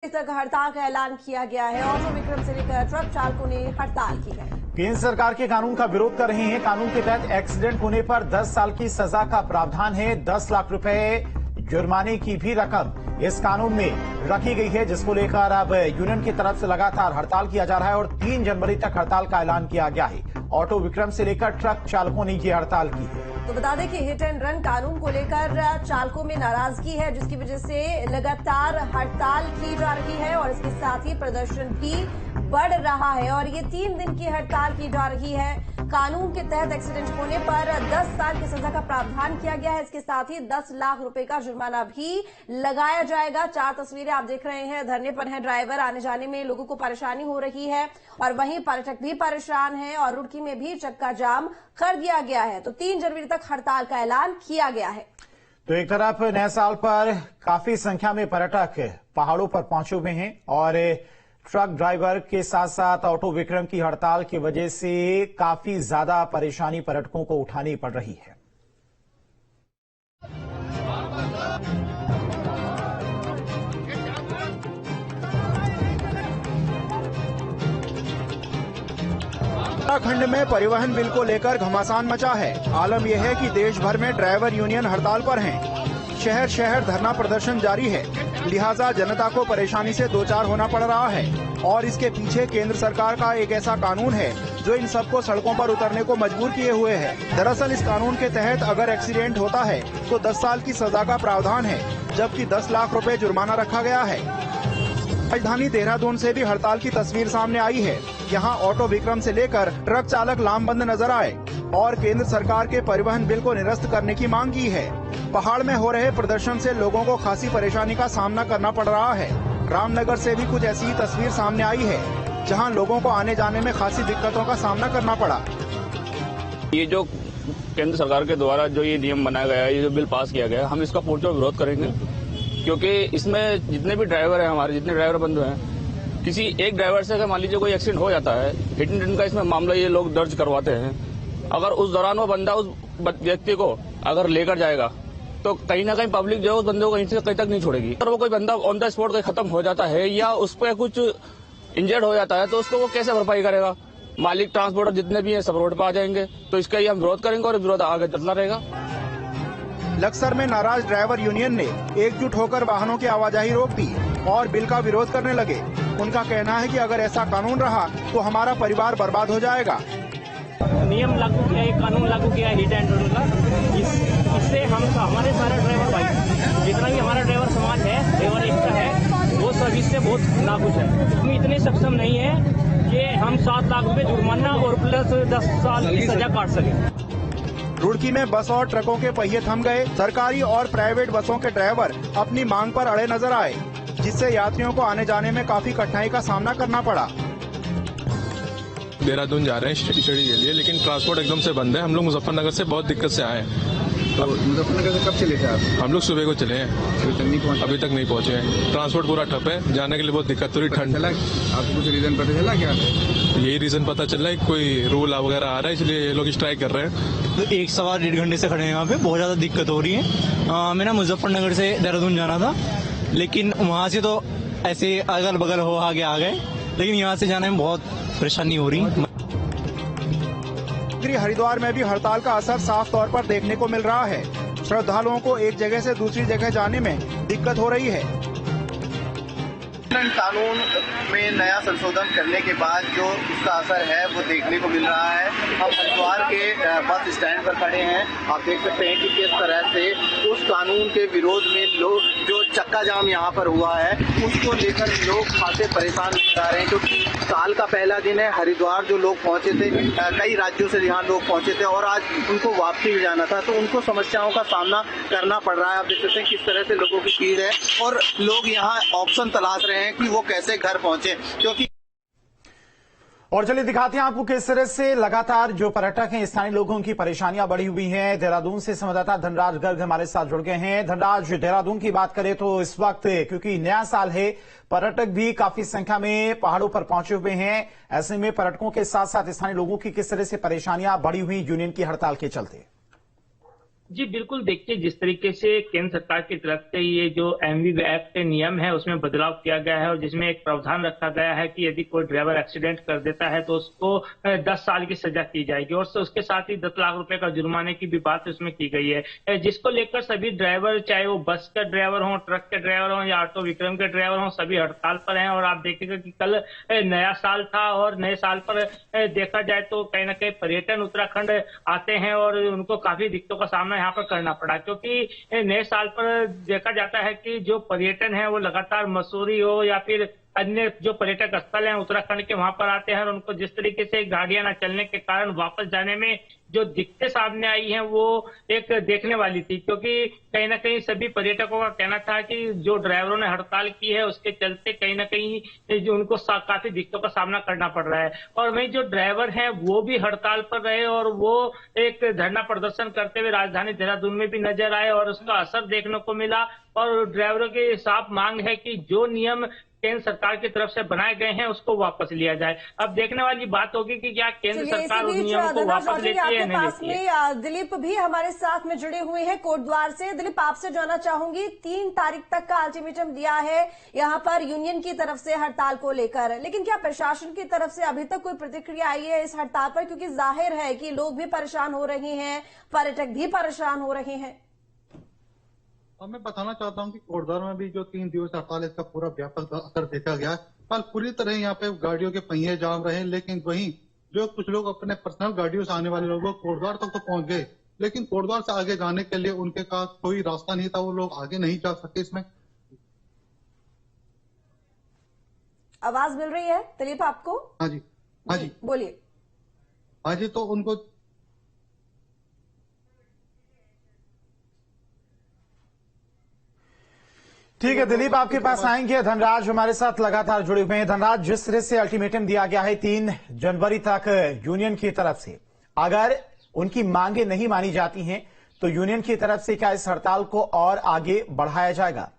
तक हड़ताल का ऐलान किया गया है। ऑटो विक्रम से लेकर ट्रक चालकों ने हड़ताल की है। केंद्र सरकार के कानून का विरोध कर रहे हैं। कानून के तहत एक्सीडेंट होने पर 10 साल की सजा का प्रावधान है। 10 लाख रुपए जुर्माने की भी रकम इस कानून में रखी गई है, जिसको लेकर अब यूनियन की तरफ से लगातार हड़ताल किया जा रहा है और 3 जनवरी तक हड़ताल का ऐलान किया गया है। ऑटो विक्रम से लेकर ट्रक चालकों ने ये हड़ताल की है। तो बता दें कि हिट एंड रन कानून को लेकर चालकों में नाराजगी है, जिसकी वजह से लगातार हड़ताल की जा रही है और इसके साथ ही प्रदर्शन भी बढ़ रहा है और ये 3 दिन की हड़ताल की जा रही है। कानून के तहत एक्सीडेंट होने पर 10 साल की सजा का प्रावधान किया गया है। इसके साथ ही 10 लाख रुपए का जुर्माना भी लगाया जाएगा। 4 तस्वीरें आप देख रहे हैं। धरने पर है ड्राइवर, आने जाने में लोगों को परेशानी हो रही है और वहीं पर्यटक भी परेशान है और रुड़की में भी चक्का जाम कर दिया गया है। तो 3 जनवरी तक हड़ताल का ऐलान किया गया है। तो एक तरफ नए साल पर काफी संख्या में पर्यटक पहाड़ों पर पहुंचे हुए हैं और ट्रक ड्राइवर के साथ साथ ऑटो विक्रम की हड़ताल की वजह से काफी ज्यादा परेशानी पर्यटकों को उठानी पड़ रही है। उत्तराखंड में परिवहन बिल को लेकर घमासान मचा है। आलम यह है कि देश भर में ड्राइवर यूनियन हड़ताल पर हैं। शहर शहर धरना प्रदर्शन जारी है, लिहाजा जनता को परेशानी से दो चार होना पड़ रहा है और इसके पीछे केंद्र सरकार का एक ऐसा कानून है जो इन सबको सड़कों पर उतरने को मजबूर किए हुए है। दरअसल इस कानून के तहत अगर एक्सीडेंट होता है तो 10 साल की सजा का प्रावधान है, जबकि 10 लाख रुपए जुर्माना रखा गया है। राजधानी देहरादून से भी हड़ताल की तस्वीर सामने आई है। यहाँ ऑटो विक्रम से लेकर ट्रक चालक लामबंद नजर आए और केंद्र सरकार के परिवहन बिल को निरस्त करने की मांग की है। पहाड़ में हो रहे प्रदर्शन से लोगों को खासी परेशानी का सामना करना पड़ रहा है। रामनगर से भी कुछ ऐसी ही तस्वीर सामने आई है, जहां लोगों को आने जाने में खासी दिक्कतों का सामना करना पड़ा। ये जो केंद्र सरकार के द्वारा जो ये नियम बनाया गया है, ये जो बिल पास किया गया है, हम इसका पुरजोर विरोध करेंगे, क्योंकि इसमें जितने भी ड्राइवर हैं, हमारे जितने ड्राइवर बंधु हैं, किसी एक ड्राइवर से अगर मान लीजिए कोई एक्सीडेंट हो जाता है, हिट एंड रन का इसमें मामला ये लोग दर्ज करवाते हैं। अगर उस दौरान वो बंदा उस व्यक्ति को अगर लेकर जाएगा तो कहीं ना कहीं पब्लिक जो है उस बंदे को कहीं से कहीं तक नहीं छोड़ेगी। और वो कोई बंदा ऑन द स्पॉट कहीं खत्म हो जाता है या उस पर कुछ इंजर्ड हो जाता है तो उसको वो कैसे भरपाई करेगा? मालिक, ट्रांसपोर्टर जितने भी हैं सब रोड पर आ जाएंगे। तो इसका ही हम विरोध करेंगे और विरोध आगे चलता रहेगा। लक्सर में नाराज ड्राइवर यूनियन ने एकजुट होकर वाहनों की आवाजाही रोक दी और बिल का विरोध करने लगे। उनका कहना है कि अगर ऐसा कानून रहा तो हमारा परिवार बर्बाद हो जाएगा। नियम लागू किया, एक कानून लागू किया है हिट एंड रन का। इससे हम हमारे सारे ड्राइवर भाई, जितना भी हमारा ड्राइवर समाज है, ड्राइवर एकता है, वो सर्विस से बहुत नाखुश है। हम इतने सक्षम नहीं है कि हम 7 लाख रुपए जुर्माना और प्लस 10 साल की सजा काट सके। रुड़की में बस और ट्रकों के पहिए थम गए। सरकारी और प्राइवेट बसों के ड्राइवर अपनी मांग पर अड़े नजर आए, जिससे यात्रियों को आने जाने में काफी कठिनाई का सामना करना पड़ा। देहरादून जा रहे हैं स्टडी के लिए, लेकिन ट्रांसपोर्ट एकदम से बंद है। हम लोग मुजफ्फरनगर से बहुत दिक्कत से आए हैं। तो मुजफ्फरनगर से कब चले थे आप? हम लोग सुबह को चले हैं, अभी तक नहीं पहुंचे हैं। ट्रांसपोर्ट पूरा ठप है, जाने के लिए बहुत दिक्कत हो रही। ठंड आपको कुछ रीजन पता चला क्या? यही रीजन पता चल रहा है, कोई रूल वगैरह आ रहा है, इसलिए ये लोग स्ट्राइक कर रहे हैं। तो 1 सवा 1.5 घंटे से खड़े हैं यहाँ पे, बहुत ज्यादा दिक्कत हो रही है। मेरा मुजफ्फरनगर से देहरादून जाना था, लेकिन वहाँ से तो ऐसे अगल बगल हो आगे आ गए, लेकिन यहाँ से जाने में बहुत परेशानी हो रही। हरिद्वार में भी हड़ताल का असर साफ तौर पर देखने को मिल रहा है। श्रद्धालुओं को एक जगह से दूसरी जगह जाने में दिक्कत हो रही है। कानून में नया संशोधन करने के बाद जो उसका असर है वो देखने को मिल रहा है। हम हरिद्वार के बस स्टैंड पर खड़े हैं। आप देख सकते हैं कि किस तरह से उस कानून के विरोध में लोग, जो चक्का जाम यहाँ पर हुआ है, उसको लेकर लोग खासे परेशान नजर आ रहे हैं, क्योंकि साल का पहला दिन है। हरिद्वार जो लोग पहुंचे थे, कई राज्यों से यहाँ लोग पहुंचे थे और आज उनको वापसी जाना था, तो उनको समस्याओं का सामना करना पड़ रहा है। आप देख सकते हैं किस तरह से लोगों की भीड़ है और लोग यहाँ ऑप्शन तलाश रहे हैं कि वो कैसे घर पहुंचे, क्योंकि और चलिए दिखाते हैं आपको किस तरह से लगातार जो पर्यटक हैं, स्थानीय लोगों की परेशानियां बढ़ी हुई हैं। देहरादून से संवाददाता धनराज गर्ग हमारे साथ जुड़ गए हैं। धनराज, देहरादून की बात करें तो इस वक्त क्योंकि नया साल है, पर्यटक भी काफी संख्या में पहाड़ों पर पहुंचे हुए हैं। ऐसे में पर्यटकों के साथ साथ स्थानीय लोगों की किस तरह से परेशानियां बढ़ी हुई यूनियन की हड़ताल के चलते? जी बिल्कुल, देखिए जिस तरीके से केंद्र सरकार की तरफ से ये जो एमवी एक्ट नियम है उसमें बदलाव किया गया है और जिसमें एक प्रावधान रखा गया है कि यदि कोई ड्राइवर एक्सीडेंट कर देता है तो उसको 10 साल की सजा की जाएगी और उसके साथ ही 10 लाख रुपए का जुर्माने की भी बात उसमें की गई है, जिसको लेकर सभी ड्राइवर, चाहे वो बस का ड्राइवर हो, ट्रक के ड्राइवर हो या ऑटो विक्रम के ड्राइवर हो, सभी हड़ताल पर हैं। और आप देखिएगा कि कल नया साल था और नए साल पर देखा जाए तो कहीं ना कहीं पर्यटन उत्तराखंड आते हैं और उनको काफी दिक्कतों का सामना यहाँ पर करना पड़ा, क्योंकि नए साल पर देखा जाता है कि जो पर्यटन है वो लगातार मसूरी हो या फिर अन्य जो पर्यटक स्थल हैं उत्तराखंड के, वहां पर आते हैं और उनको जिस तरीके से गाड़ियां न चलने के कारण वापस जाने में जो दिक्कतें सामने आई हैं वो एक देखने वाली थी, क्योंकि कहीं ना कहीं सभी पर्यटकों का कहना था कि जो ड्राइवरों ने हड़ताल की है उसके चलते कहीं ना कहीं जो उनको काफी दिक्कतों का सामना करना पड़ रहा है। और वहीं जो ड्राइवर हैं वो भी हड़ताल पर रहे और वो एक धरना प्रदर्शन करते हुए राजधानी देहरादून में भी नजर आए और उसका असर देखने को मिला। और ड्राइवरों की साफ मांग है कि जो नियम केंद्र सरकार की तरफ से बनाए गए हैं उसको वापस लिया जाए। अब देखने वाली बात होगी कि क्या केंद्र सरकार उस नियम को वापस लेती है या नहीं लेती है। दिलीप भी हमारे साथ में जुड़े हुए हैं कोटद्वार से। दिलीप, आपसे जानना चाहूंगी, 3 तारीख तक का अल्टीमेटम दिया है यहाँ पर यूनियन की तरफ से हड़ताल को लेकर, लेकिन क्या प्रशासन की तरफ से अभी तक कोई प्रतिक्रिया आई है इस हड़ताल पर? क्योंकि जाहिर है कि लोग भी परेशान हो रहे हैं, पर्यटक भी परेशान हो रहे हैं। और मैं बताना चाहता हूं कि कोटद्वार में भी जो 3 दिवस हड़ताल, इसका पूरा व्यापक असर देखा गया। कल पूरी तरह यहाँ पे गाड़ियों के पहिए जाम रहे, लेकिन वहीं जो कुछ लोग अपने पर्सनल गाड़ियों से आने वाले लोग कोटद्वार तक तो पहुंच गए, लेकिन कोटद्वार से आगे जाने के लिए उनके पास कोई रास्ता नहीं था, वो लोग आगे नहीं जा सके। इसमें आवाज मिल रही है दिलीप आपको? हाँ जी, हाँ जी, बोलिए। हाँ जी, तो उनको ठीक है दिलीप, आपके पास आएंगे। धनराज हमारे साथ लगातार जुड़े हुए हैं। धनराज, जिस तरह से अल्टीमेटम दिया गया है 3 जनवरी तक यूनियन की तरफ से, अगर उनकी मांगे नहीं मानी जाती हैं तो यूनियन की तरफ से क्या इस हड़ताल को और आगे बढ़ाया जाएगा?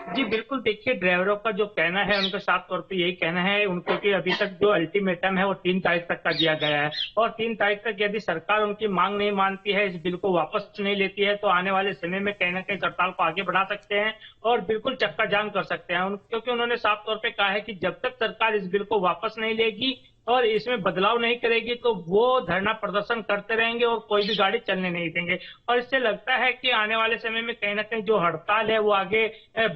जी बिल्कुल, देखिए ड्राइवरों का जो कहना है उनका साफ तौर पे यही कहना है उनको कि अभी तक जो अल्टीमेटम है वो 3 तारीख तक का दिया गया है और 3 तारीख तक यदि सरकार उनकी मांग नहीं मानती है, इस बिल को वापस नहीं लेती है, तो आने वाले समय में कहीं ना कहीं हड़ताल को आगे बढ़ा सकते हैं और बिल्कुल चक्का जाम कर सकते हैं। क्योंकि उन्होंने साफ तौर पर कहा है कि जब तक सरकार इस बिल को वापस नहीं लेगी और इसमें बदलाव नहीं करेगी तो वो धरना प्रदर्शन करते रहेंगे और कोई भी गाड़ी चलने नहीं देंगे। और इससे लगता है कि आने वाले समय में कहीं ना कहीं जो हड़ताल है वो आगे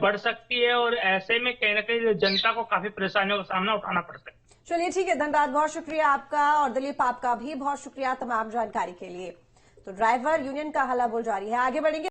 बढ़ सकती है और ऐसे में कहीं ना कहीं जनता को काफी परेशानियों का सामना उठाना पड़ सकता है। चलिए ठीक है धनराज, बहुत शुक्रिया आपका, और दिलीप आपका भी बहुत शुक्रिया तमाम जानकारी के लिए। तो ड्राइवर यूनियन का हल्ला बोल जारी है, आगे बढ़ेंगे।